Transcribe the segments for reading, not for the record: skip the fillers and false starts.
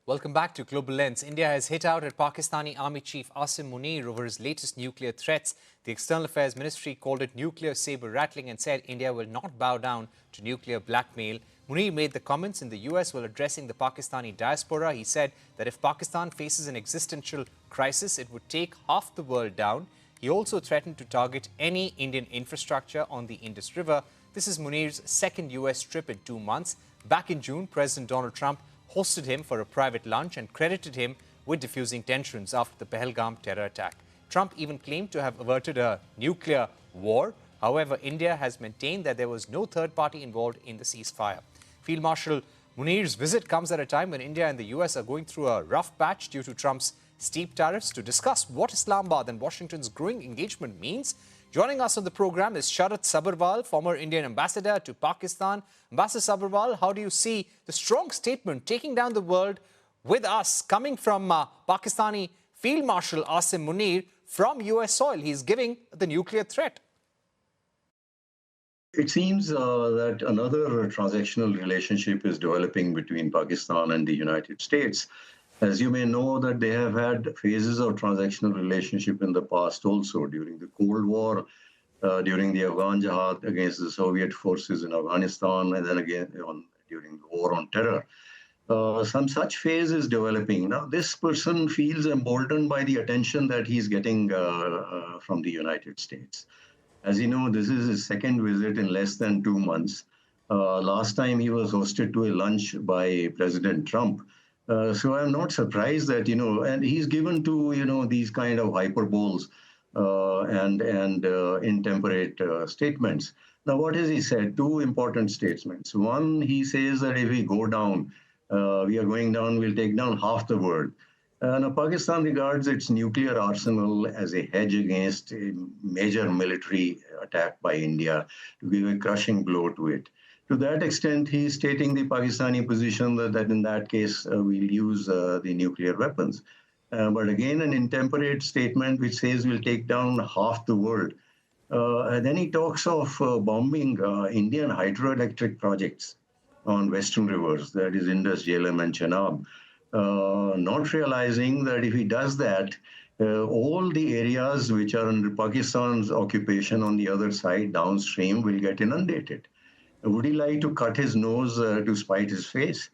Welcome back to Global Lens. India has hit out at Pakistani Army Chief Asim Munir over his latest nuclear threats. The External Affairs Ministry called it nuclear sabre-rattling and said India will not bow down to nuclear blackmail. Munir made the comments in the US while addressing the Pakistani diaspora. He said that if Pakistan faces an existential crisis, it would take half the world down. He also threatened to target any Indian infrastructure on the Indus River. This is Munir's second US trip in 2 months. Back in June, President Donald Trump hosted him for a private lunch and credited him with diffusing tensions after the Pahalgam terror attack. Trump even claimed to have averted a nuclear war. However, India has maintained that there was no third party involved in the ceasefire. Field Marshal Munir's visit comes at a time when India and the US are going through a rough patch due to Trump's steep tariffs. To discuss what Islamabad and Washington's growing engagement means, joining us on the program is Sharat Sabharwal, former Indian ambassador to Pakistan. Ambassador Sabharwal, how do you see the strong statement taking down the world with us coming from Pakistani Field Marshal Asim Munir from US soil? He's giving the nuclear threat. It seems that another transactional relationship is developing between Pakistan and the United States. As you may know, that they have had phases of transactional relationship in the past also, during the Cold War, during the Afghan Jihad against the Soviet forces in Afghanistan, and then again during the war on terror. Some such phase is developing. Now, this person feels emboldened by the attention that he's getting from the United States. As you know, this is his second visit in less than 2 months. Last time he was hosted to a lunch by President Trump. So I'm not surprised that, and he's given to, these kind of hyperboles and intemperate statements. Now, what has he said? Two important statements. One, he says that if we go down, we are going down, we'll take down half the world. Now, Pakistan regards its nuclear arsenal as a hedge against a major military attack by India to give a crushing blow to it. To that extent, he is stating the Pakistani position that in that case, we'll use the nuclear weapons. But again, an intemperate statement which says we'll take down half the world. And then he talks of bombing Indian hydroelectric projects on western rivers, that is Indus, Jhelum, and Chenab, not realizing that if he does that, all the areas which are under Pakistan's occupation on the other side, downstream, will get inundated. Would he like to cut his nose to spite his face?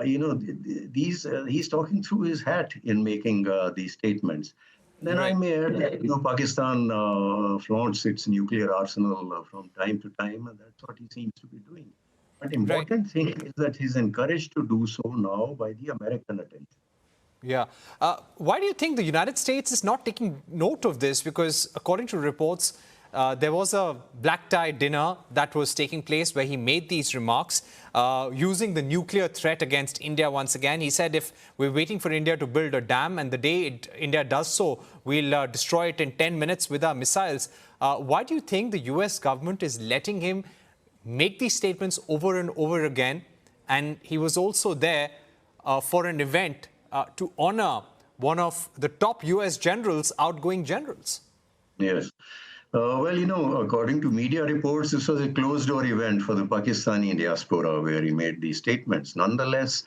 He's talking through his hat in making these statements. Then I may add that Pakistan flaunts its nuclear arsenal from time to time, and that's what he seems to be doing. But important thing is that he's encouraged to do so now by the American attention. Yeah. Why do you think the United States is not taking note of this? Because according to reports, there was a black tie dinner that was taking place where he made these remarks using the nuclear threat against India once again. He said if we're waiting for India to build a dam and the day India does so, we'll destroy it in 10 minutes with our missiles. Why do you think the US government is letting him make these statements over and over again? And he was also there for an event to honor one of the top US generals, outgoing generals. Yes. Well, according to media reports, this was a closed-door event for the Pakistani diaspora where he made these statements. Nonetheless,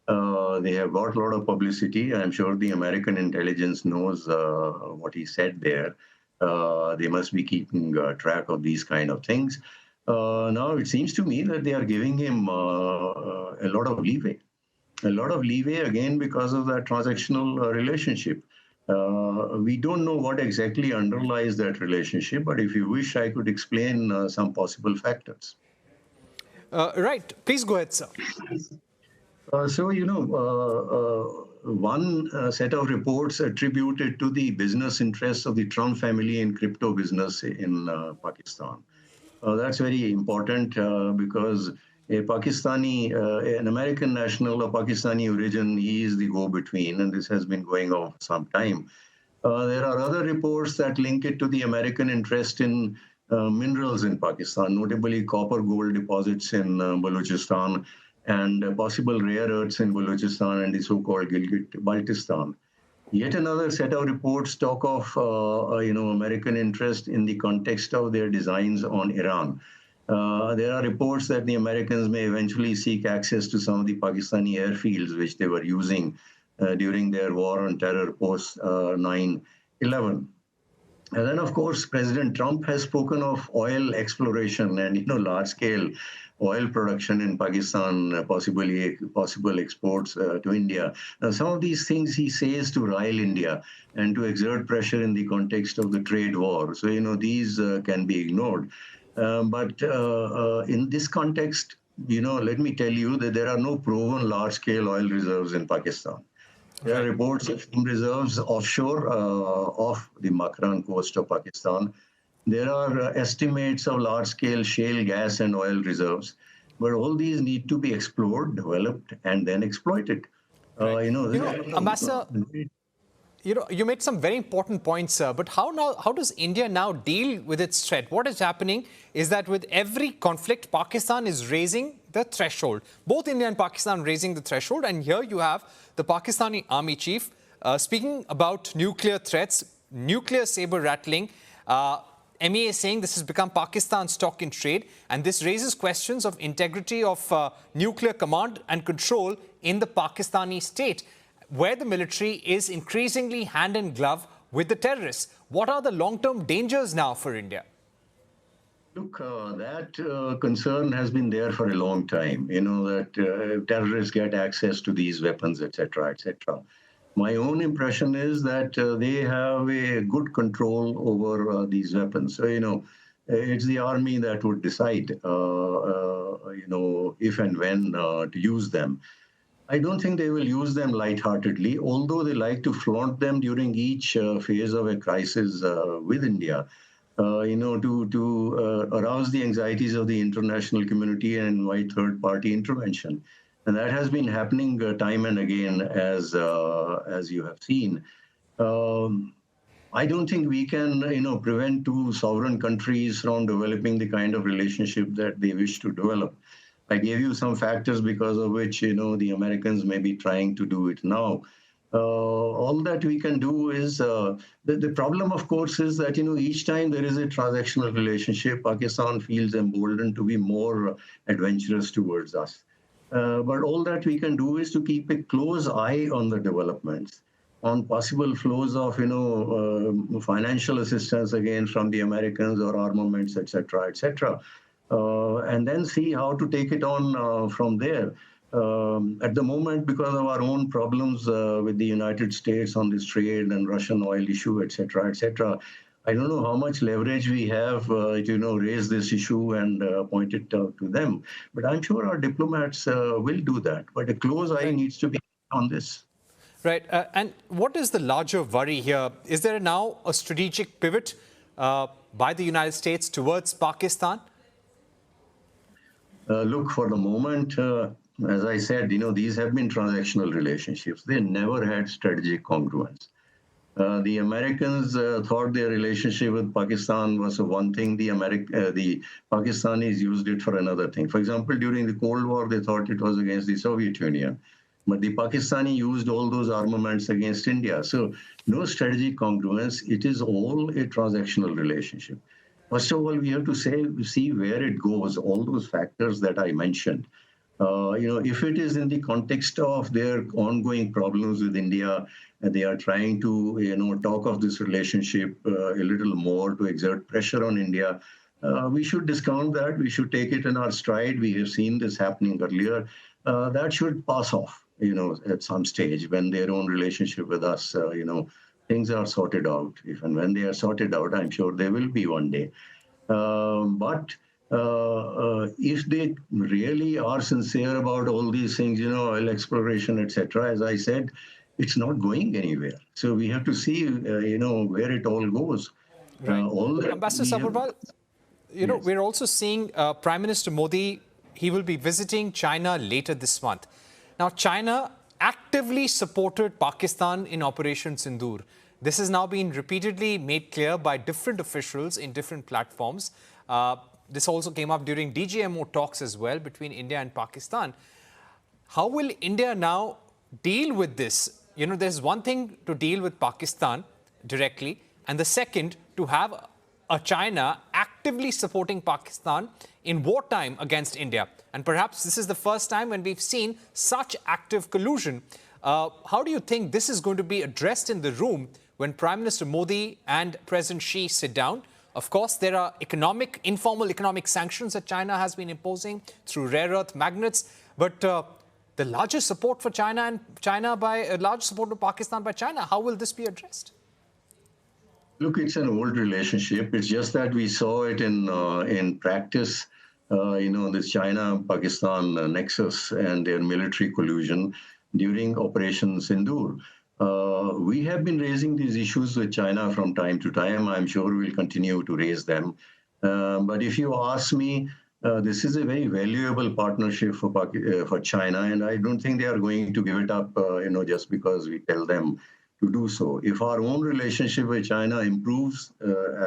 they have got a lot of publicity. I'm sure the American intelligence knows what he said there. They must be keeping track of these kind of things. Now, it seems to me that they are giving him a lot of leeway. A lot of leeway, again, because of that transactional relationship. We don't know what exactly underlies that relationship, but if you wish, I could explain some possible factors. Right. Please go ahead, sir. One set of reports attributed to the business interests of the Trump family in crypto business in Pakistan. That's very important because an American national of Pakistani origin, he is the go-between, and this has been going on for some time. There are other reports that link it to the American interest in minerals in Pakistan, notably copper-gold deposits in Balochistan and possible rare earths in Balochistan and the so-called Gilgit-Baltistan. Yet another set of reports talk of American interest in the context of their designs on Iran. There are reports that the Americans may eventually seek access to some of the Pakistani airfields which they were using during their war on terror post 9/11. And then, of course, President Trump has spoken of oil exploration and large-scale oil production in Pakistan, possible exports to India. Now, some of these things he says to rile India and to exert pressure in the context of the trade war. So these can be ignored. But in this context, let me tell you that there are no proven large-scale oil reserves in Pakistan. There are reports of some reserves offshore off the Makran coast of Pakistan. There are estimates of large-scale shale gas and oil reserves, but all these need to be explored, developed, and then exploited. Ambassador, you made some very important points, sir. But how does India now deal with its threat? What is happening is that with every conflict, Pakistan is raising the threshold. Both India and Pakistan raising the threshold. And here you have the Pakistani army chief speaking about nuclear threats, nuclear saber-rattling. MEA saying this has become Pakistan's stock in trade. And this raises questions of integrity of nuclear command and control in the Pakistani state, where the military is increasingly hand in glove with the terrorists. What are the long-term dangers now for India? Look, that concern has been there for a long time, that terrorists get access to these weapons, etc., etc. My own impression is that they have a good control over these weapons. So, it's the army that would decide, if and when to use them. I don't think they will use them lightheartedly, although they like to flaunt them during each phase of a crisis with India, to arouse the anxieties of the international community and invite third-party intervention. And that has been happening time and again, as you have seen. I don't think we can, prevent two sovereign countries from developing the kind of relationship that they wish to develop. I gave you some factors because of which, the Americans may be trying to do it now. All that we can do is, the problem, of course, is that, each time there is a transactional relationship, Pakistan feels emboldened to be more adventurous towards us. But all that we can do is to keep a close eye on the developments, on possible flows of, financial assistance again from the Americans or armaments, etc., etc. And then see how to take it on from there. At the moment, because of our own problems with the United States on this trade and Russian oil issue, etc., etc., I don't know how much leverage we have to raise this issue and point it to them. But I'm sure our diplomats will do that. But a close eye needs to be on this. Right. And what is the larger worry here? Is there now a strategic pivot by the United States towards Pakistan? Look, for the moment, as I said, these have been transactional relationships. They never had strategic congruence. The Americans thought their relationship with Pakistan was one thing. The Pakistanis used it for another thing. For example, during the Cold War, they thought it was against the Soviet Union. But the Pakistani used all those armaments against India. So no strategic congruence. It is all a transactional relationship. First of all, we have to see where it goes, all those factors that I mentioned. If it is in the context of their ongoing problems with India, and they are trying to, talk of this relationship a little more to exert pressure on India, we should discount that. We should take it in our stride. We have seen this happening earlier. That should pass off, at some stage when their own relationship with us, things are sorted out. If and when they are sorted out, I'm sure they will be one day. But if they really are sincere about all these things, oil exploration, etc., as I said, it's not going anywhere. So we have to see, where it all goes. Right. Ambassador Sabharwal, Yes. we're also seeing Prime Minister Modi, he will be visiting China later this month. Now, China actively supported Pakistan in Operation Sindoor. This has now been repeatedly made clear by different officials in different platforms. This also came up during DGMO talks as well between India and Pakistan. How will India now deal with this? There's one thing to deal with Pakistan directly, and the second, to have a China act actively supporting Pakistan in wartime against India. And perhaps this is the first time when we've seen such active collusion. How do you think this is going to be addressed in the room when Prime Minister Modi and President Xi sit down? Of course, there are informal economic sanctions that China has been imposing through rare earth magnets. But the largest support for China large support to Pakistan by China, how will this be addressed? Look, it's an old relationship. It's just that we saw it in practice, this China-Pakistan nexus and their military collusion during Operation Sindoor. We have been raising these issues with China from time to time. I'm sure we'll continue to raise them. But if you ask me, this is a very valuable partnership for China, and I don't think they are going to give it up, just because we tell them to do so. If our own relationship with China improves,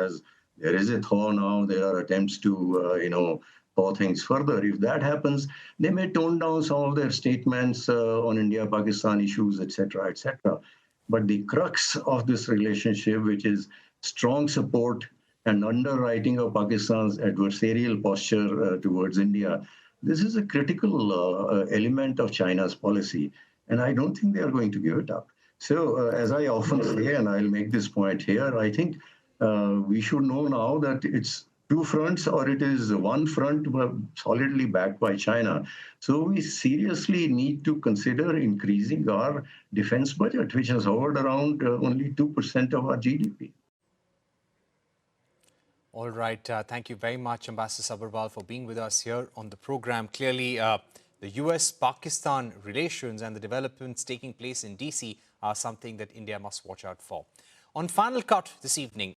as there is a thaw now, there are attempts to, thaw things further. If that happens, they may tone down some of their statements on India-Pakistan issues, etc., etc. But the crux of this relationship, which is strong support and underwriting of Pakistan's adversarial posture towards India, this is a critical element of China's policy, and I don't think they are going to give it up. So, as I often say, and I'll make this point here, I think we should know now that it's two fronts, or it is one front solidly backed by China. So we seriously need to consider increasing our defense budget, which has hovered around only 2% of our GDP. All right. Thank you very much, Ambassador Sabharwal, for being with us here on the program. Clearly, the US-Pakistan relations and the developments taking place in DC are something that India must watch out for. On Final Cut this evening,